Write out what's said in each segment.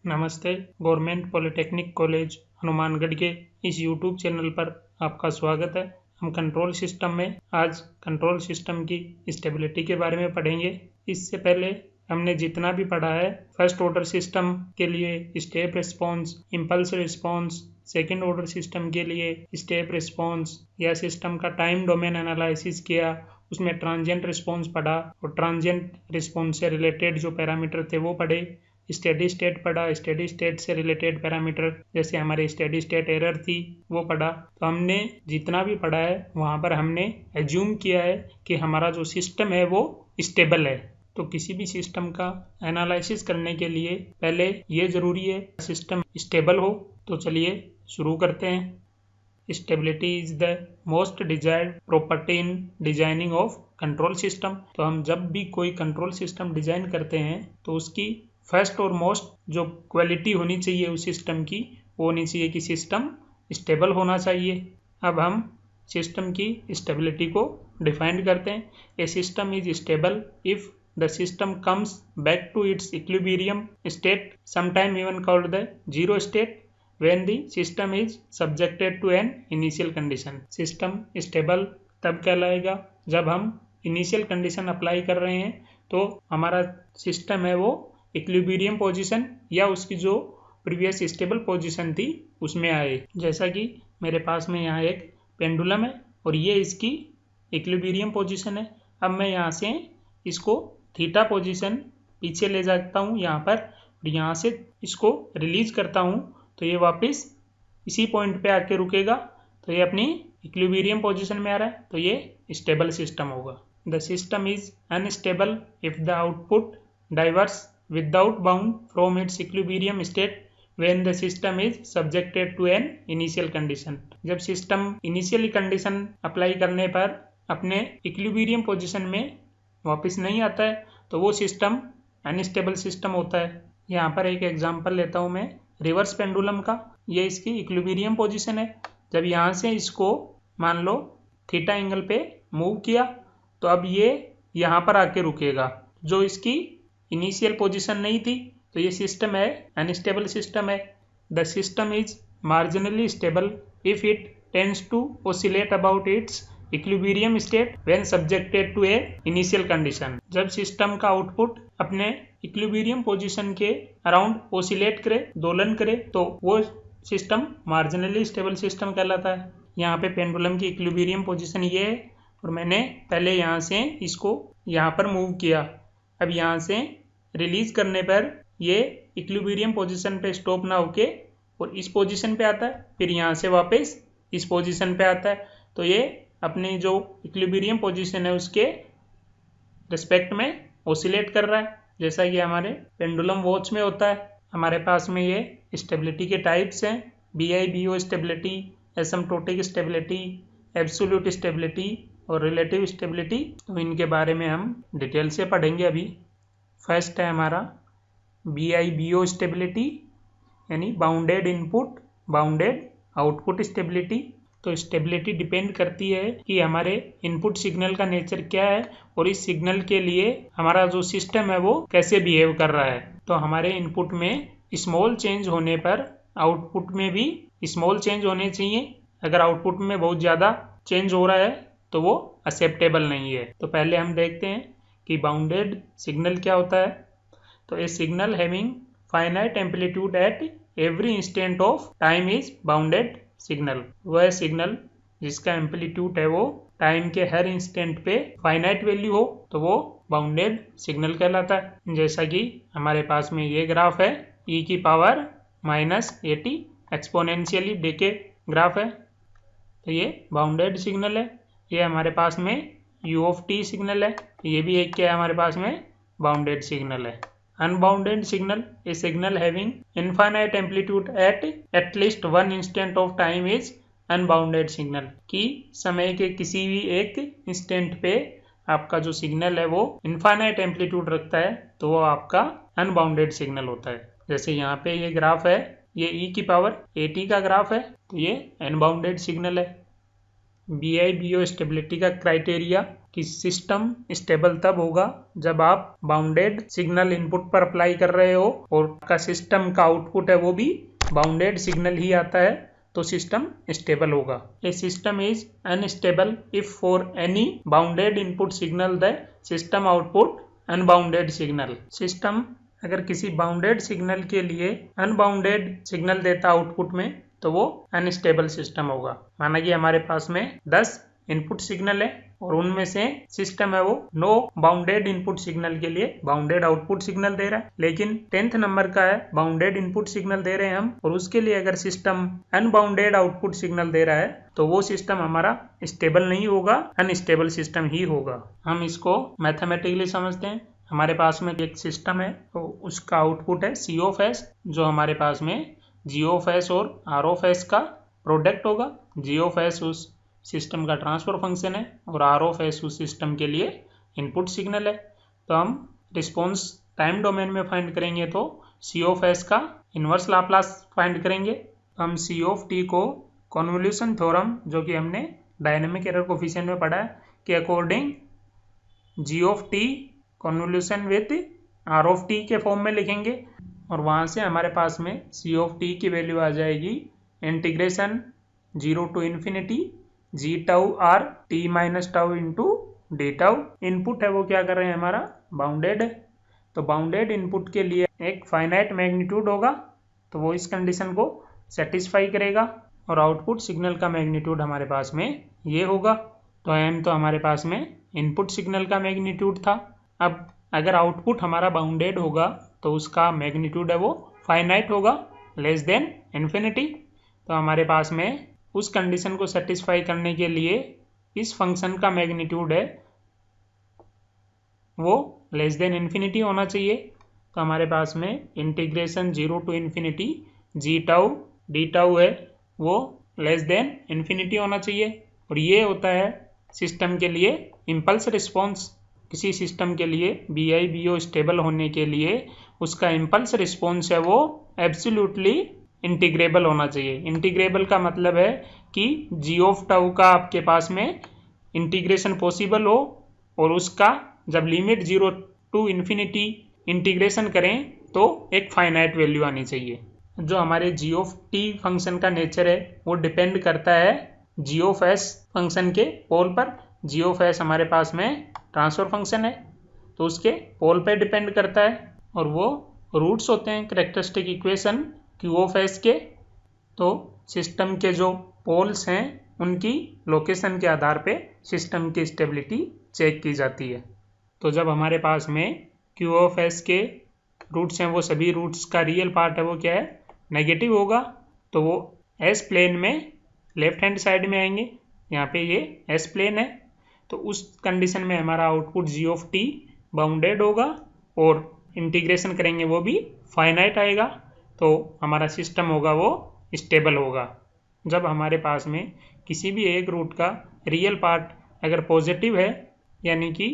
नमस्ते। Government polytechnic college Hanumangarh के इस यूट्यूब चैनल पर आपका स्वागत है। हम कंट्रोल सिस्टम में आज कंट्रोल सिस्टम की स्टेबिलिटी के बारे में पढ़ेंगे। इससे पहले हमने जितना भी पढ़ा है, फर्स्ट ऑर्डर सिस्टम के लिए step response, impulse response, second order system के लिए स्टेप रिस्पॉन्स या सिस्टम का टाइम डोमेन एनालिसिस किया, उसमें ट्रांजिएंट रिस्पॉन्स पढ़ा और ट्रांजिएंट रिस्पॉन्स से रिलेटेड जो पैरामीटर थे वो पढ़े। स्टेडी स्टेट पढ़ा, स्टेडी स्टेट से रिलेटेड पैरामीटर जैसे हमारे स्टेडी स्टेट एरर थी वो पढ़ा। तो हमने जितना भी पढ़ा है वहाँ पर हमने एज्यूम किया है कि हमारा जो सिस्टम है वो स्टेबल है। तो किसी भी सिस्टम का एनालिसिस करने के लिए पहले ये ज़रूरी है सिस्टम स्टेबल हो। तो चलिए शुरू करते हैं। Stability is the most desired property in designing of control system. तो हम जब भी कोई कंट्रोल सिस्टम डिजाइन करते हैं तो उसकी फर्स्ट और मोस्ट जो क्वालिटी होनी चाहिए उस सिस्टम की, वो होनी चाहिए कि सिस्टम स्टेबल होना चाहिए। अब हम सिस्टम की स्टेबिलिटी को डिफाइन करते हैं। A system is stable if the system comes back to its equilibrium state, sometime even called the zero state, when the system is subjected to an initial condition। System stable तब कहलाएगा जब हम initial condition apply कर रहे हैं तो हमारा system है वो इक्विलिब्रियम पोजीशन या उसकी जो प्रीवियस स्टेबल पोजीशन थी उसमें आए। जैसा कि मेरे पास में यहाँ एक पेंडुलम है और ये इसकी इक्विलिब्रियम पोजीशन है। अब मैं यहाँ से इसको थीटा पोजीशन पीछे ले जाता हूँ यहाँ पर, और यहाँ से इसको रिलीज करता हूँ तो ये वापस इसी पॉइंट पे आके रुकेगा। तो ये अपनी इक्विलिब्रियम पोजीशन में आ रहा है, तो ये स्टेबल सिस्टम होगा। The system is unstable if the output diverse without bound from its equilibrium state when the system is subjected to an initial condition। जब सिस्टम इनिशियल कंडीशन अप्लाई करने पर अपने इक्विलिब्रियम पोजीशन में वापस नहीं आता है तो वो सिस्टम अनस्टेबल सिस्टम होता है। यहाँ पर एक एग्जांपल लेता हूँ मैं रिवर्स पेंडुलम का। ये इसकी इक्विलिब्रियम पोजीशन है। जब यहाँ से इसको मान लो थीटा एंगल पे मूव किया तो अब ये यहाँ पर आके रुकेगा, जो इसकी इनिशियल पोजीशन नहीं थी। तो ये सिस्टम है अनस्टेबल सिस्टम है। The system is marginally stable if it tends to oscillate about its equilibrium state when subjected to a initial condition. जब सिस्टम का आउटपुट अपने इक्विलिब्रियम पोजीशन के अराउंड ऑसिलेट करे, दोलन करे, तो वो सिस्टम मार्जिनली स्टेबल सिस्टम कहलाता है। यहाँ पे पेंडुलम की इक्विलिब्रियम पोजीशन ये है और मैंने पहले यहाँ से इसको यहाँ पर मूव किया। अब यहाँ से रिलीज करने पर ये इक्विलिब्रियम पोजीशन पे स्टॉप ना होके और इस पोजीशन पे आता है, फिर यहाँ से वापस इस पोजीशन पे आता है। तो ये अपनी जो इक्विलिब्रियम पोजीशन है उसके रिस्पेक्ट में ऑसिलेट कर रहा है, जैसा कि हमारे पेंडुलम वॉच में होता है। हमारे पास में ये स्टेबिलिटी के टाइप्स हैं, BI/BO stability, asymptotic stability, absolute stability और रिलेटिव स्टेबिलिटी। तो इनके बारे में हम डिटेल से पढ़ेंगे अभी। फर्स्ट है हमारा BI/BO स्टेबिलिटी, यानी bounded input bounded output stability. तो स्टेबिलिटी डिपेंड करती है कि हमारे इनपुट सिग्नल का नेचर क्या है और इस सिग्नल के लिए हमारा जो सिस्टम है वो कैसे बिहेव कर रहा है। तो हमारे इनपुट में स्मॉल चेंज होने पर आउटपुट में भी स्मॉल चेंज होने चाहिए। अगर आउटपुट में बहुत ज़्यादा चेंज हो रहा है तो वो एक्सेप्टेबल नहीं है। तो पहले हम देखते हैं कि बाउंडेड सिग्नल क्या होता है। तो a signal having finite amplitude at every instant of time is bounded signal. वह सिग्नल जिसका एम्पलीट्यूड है वो टाइम के हर इंस्टेंट पे फाइनाइट वैल्यू हो तो वो बाउंडेड सिग्नल कहलाता है। जैसा कि हमारे पास में ये ग्राफ है, e⁻⁻80 एक्सपोनेंशियली डिके ग्राफ है। तो ये बाउंडेड सिग्नल है। ये हमारे पास में u(t) सिग्नल है। ये भी एक क्या है हमारे पास में बाउंडेड सिग्नल है। Unbounded signal, A signal having infinite amplitude at least one instant of time is unbounded signal. कि समय के किसी भी एक इंस्टेंट पे आपका जो सिग्नल है वो इनफाइनाइट एम्पलीट्यूड रखता है तो वो आपका अनबाउंडेड सिग्नल होता है। जैसे यहाँ पे ये ग्राफ है, ये e⁻80 का ग्राफ है, तो ये अनबाउंडेड सिग्नल है। BI/BO स्टेबिलिटी का क्राइटेरिया कि सिस्टम स्टेबल तब होगा जब आप बाउंडेड सिग्नल इनपुट पर अप्लाई कर रहे हो और आपका सिस्टम का आउटपुट है वो भी बाउंडेड सिग्नल ही आता है, तो सिस्टम स्टेबल होगा। A system is unstable if for any bounded input signal the system output unbounded signal. System अगर किसी बाउंडेड सिग्नल के लिए अनबाउंडेड सिग्नल देता आउटपुट में तो वो अनस्टेबल सिस्टम होगा। माना कि हमारे पास में 10 इनपुट सिग्नल है और उनमें से सिस्टम है वो नो बाउंडेड इनपुट सिग्नल के लिए बाउंडेड आउटपुट सिग्नल दे रहा है, लेकिन 10th नंबर का है बाउंडेड इनपुट सिग्नल दे रहे हैं हम, और उसके लिए अगर सिस्टम अनबाउंडेड आउटपुट सिग्नल दे रहा है तो वो सिस्टम हमारा स्टेबल नहीं होगा, अनस्टेबल सिस्टम ही होगा। हम इसको मैथमेटिकली समझते हैं। हमारे पास में एक सिस्टम है तो उसका आउटपुट है सी ऑफ एस, जो हमारे पास में जी ऑफ एस और आर ऑफ एस का प्रोडक्ट होगा। जी ऑफ एस उस सिस्टम का ट्रांसफर फंक्शन है और आर ऑफ एस उस सिस्टम के लिए इनपुट सिग्नल है। तो हम रिस्पॉन्स टाइम डोमेन में फाइंड करेंगे तो सी ऑफ एस का इनवर्स लाप्लास फाइंड करेंगे। हम सी ऑफ टी को कन्वोल्यूशन थ्योरम, जो कि हमने डायनेमिक एरर कोफिशिएंट में पढ़ा है, कि according g of t convolution with r of t के फॉर्म में लिखेंगे और वहाँ से हमारे पास में सी ऑफ टी की वैल्यू आ जाएगी integration 0 to infinity g tau r t minus tau into d tau. Input है वो क्या कर रहे हैं, हमारा बाउंडेड है, तो बाउंडेड इनपुट के लिए एक फाइनाइट मैग्नीट्यूड होगा तो वो इस कंडीशन को सेटिस्फाई करेगा और आउटपुट सिग्नल का मैग्नीट्यूड हमारे पास में ये होगा। तो एम तो हमारे पास में इनपुट सिग्नल का मैग्नीट्यूड था। अब अगर आउटपुट हमारा बाउंडेड होगा तो उसका मैग्नीट्यूड है वो फाइनाइट होगा, लेस देन इन्फिनिटी। तो हमारे पास में उस कंडीशन को सेटिस्फाई करने के लिए इस फंक्शन का मैग्नीट्यूड है वो लेस देन इन्फिनिटी होना चाहिए। तो हमारे पास में integration 0 to infinity g tau d tau है वो लेस देन इन्फिनिटी होना चाहिए, और ये होता है सिस्टम के लिए इम्पल्स रिस्पॉन्स। किसी सिस्टम के लिए B I B O stable होने के लिए उसका इम्पल्स रिस्पॉन्स है वो एब्सोल्युटली इंटीग्रेबल होना चाहिए। इंटीग्रेबल का मतलब है कि जी ऑफ टाउ का आपके पास में इंटीग्रेशन पॉसिबल हो और उसका जब लिमिट 0 to इन्फिनिटी इंटीग्रेशन करें तो एक फाइनाइट वैल्यू आनी चाहिए। जो हमारे जी ऑफ टी फंक्शन का नेचर है वो डिपेंड करता है जी ऑफ एस फंक्शन के पोल पर। जी ऑफ एस हमारे पास में ट्रांसफर फंक्शन है तो उसके पोल पे डिपेंड करता है, और वो रूट्स होते हैं characteristic equation Q of S के। तो सिस्टम के जो पोल्स हैं उनकी लोकेशन के आधार पे सिस्टम की स्टेबिलिटी चेक की जाती है। तो जब हमारे पास में क्यू ऑफ एस के रूट्स हैं वो सभी रूट्स का रियल पार्ट है वो क्या है, नेगेटिव होगा, तो वो एस प्लेन में लेफ्ट हैंड साइड में आएंगे। यहाँ पे ये एस प्लेन है तो उस कंडीशन में हमारा output g of t bounded होगा और इंटीग्रेशन करेंगे वो भी फाइनाइट आएगा, तो हमारा सिस्टम होगा वो स्टेबल होगा। जब हमारे पास में किसी भी एक रूट का रियल पार्ट अगर पॉजिटिव है यानी कि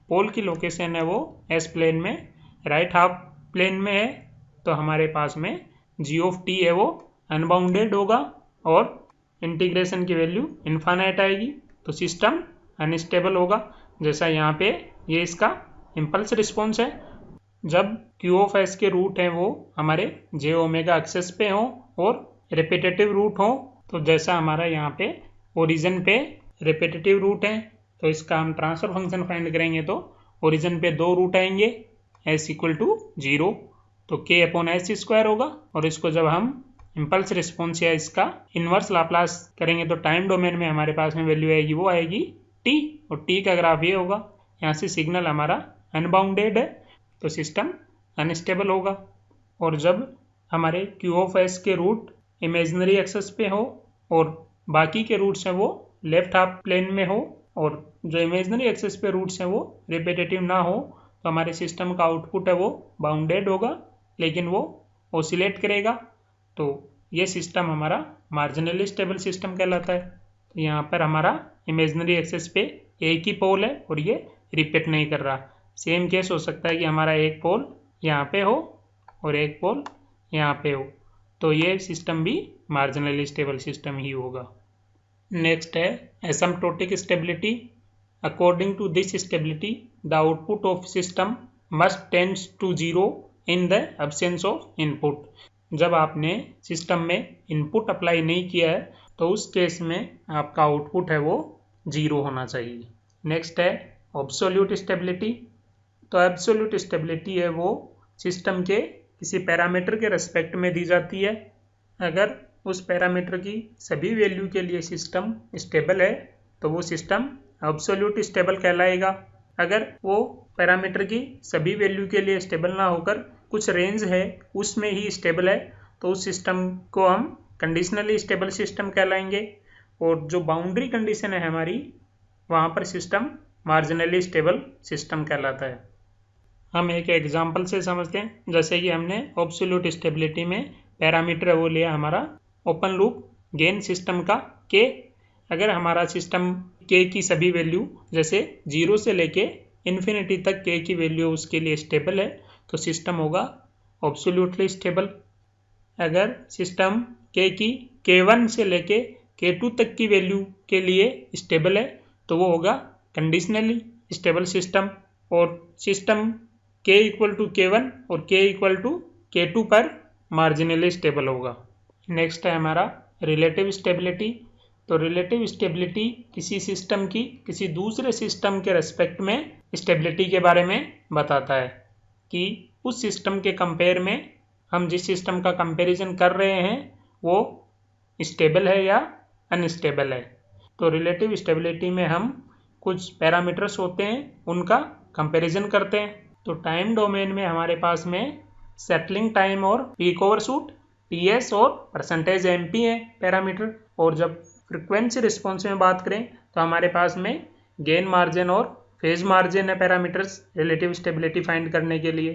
पोल की लोकेशन है वो एस प्लेन में राइट हाफ प्लेन में है, तो हमारे पास में जी ऑफ टी है वो अनबाउंडेड होगा और इंटीग्रेशन की वैल्यू इनफाइनाइट आएगी, तो सिस्टम अनस्टेबल होगा। जैसा यहाँ पे ये इसका इम्पल्स रिस्पॉन्स है। जब क्यू ऑफ एस के रूट हैं वो हमारे जे ओमेगा एक्सेस पे हों और रिपीटेटिव रूट हों, तो जैसा हमारा यहाँ पे ओरिजिन पे रिपीटेटिव रूट है तो इसका हम ट्रांसफर फंक्शन फाइंड करेंगे तो ओरिजिन पे 2 रूट आएंगे एस इक्वल टू 0, तो के अपॉन एस स्क्वायर होगा, और इसको जब हम इम्पल्स रिस्पॉन्स या इसका इनवर्स लाप्लास करेंगे तो टाइम डोमेन में हमारे पास में वैल्यू आएगी वो आएगी टी, और टी का ग्राफ ये होगा। यहाँ से सिग्नल हमारा अनबाउंडेड है तो सिस्टम अनस्टेबल होगा। और जब हमारे क्यू ऑफ एस के रूट इमेजिनरी एक्सेस पे हो और बाकी के रूट्स हैं वो लेफ्ट हाफ प्लेन में हो और जो इमेजिनरी एक्सेस पे रूट्स हैं वो रिपीटेटिव ना हो, तो हमारे सिस्टम का आउटपुट है वो बाउंडेड होगा लेकिन वो ऑसिलेट करेगा, तो ये सिस्टम हमारा मार्जिनली स्टेबल सिस्टम कहलाता है। तो यहाँ पर हमारा इमेजिनरी एक्सेस पे एक ही पोल है और ये रिपीट नहीं कर रहा। सेम केस हो सकता है कि हमारा एक पोल यहाँ पे हो और एक पोल यहाँ पे हो, तो ये सिस्टम भी मार्जिनली स्टेबल सिस्टम ही होगा। नेक्स्ट है asymptotic stability. According to this stability the output of system must tends to 0 in the absence of input. जब आपने सिस्टम में इनपुट अप्लाई नहीं किया है तो उस केस में आपका आउटपुट है वो 0 होना चाहिए। नेक्स्ट है एब्सोल्यूट स्टेबिलिटी। तो एब्सोल्यूट स्टेबिलिटी है वो सिस्टम के किसी पैरामीटर के रेस्पेक्ट में दी जाती है। अगर उस पैरामीटर की सभी वैल्यू के लिए सिस्टम स्टेबल है तो वो सिस्टम एब्सोल्यूट स्टेबल कहलाएगा। अगर वो पैरामीटर की सभी वैल्यू के लिए स्टेबल ना होकर कुछ रेंज है उसमें ही स्टेबल है तो उस सिस्टम को हम कंडीशनली स्टेबल सिस्टम कहलाएंगे। और जो बाउंड्री कंडीशन है हमारी वहाँ पर सिस्टम मार्जिनली स्टेबल सिस्टम कहलाता है। हम एक एग्जांपल से समझते हैं। जैसे कि हमने एब्सोल्यूट स्टेबिलिटी में पैरामीटर है वो लिया हमारा ओपन लूप गेन सिस्टम का के। अगर हमारा सिस्टम के की सभी वैल्यू जैसे 0 से लेके इन्फिनिटी तक के की वैल्यू उसके लिए स्टेबल है तो सिस्टम होगा एब्सोल्यूटली स्टेबल। अगर सिस्टम के की k1 से लेके k2 तक की वैल्यू के लिए स्टेबल है तो वो होगा कंडीशनली स्टेबल सिस्टम। और system k equal to k1 और k इक्वल टू k2 पर मार्जिनली स्टेबल होगा। नेक्स्ट है हमारा रिलेटिव स्टेबिलिटी। तो रिलेटिव स्टेबिलिटी किसी सिस्टम की किसी दूसरे सिस्टम के रेस्पेक्ट में स्टेबिलिटी के बारे में बताता है कि उस सिस्टम के कंपेयर में हम जिस सिस्टम का कंपैरिजन कर रहे हैं वो स्टेबल है या अनस्टेबल है। तो रिलेटिव स्टेबिलिटी में हम कुछ पैरामीटर्स होते हैं उनका कंपैरिजन करते हैं। तो टाइम डोमेन में हमारे पास में सेटलिंग टाइम और पीक ओवरशूट TS और परसेंटेज MP है पैरामीटर। और जब फ्रिक्वेंसी रिस्पॉन्स में बात करें तो हमारे पास में गेन मार्जिन और फेज मार्जिन है पैरामीटर्स रिलेटिव स्टेबिलिटी फाइंड करने के लिए।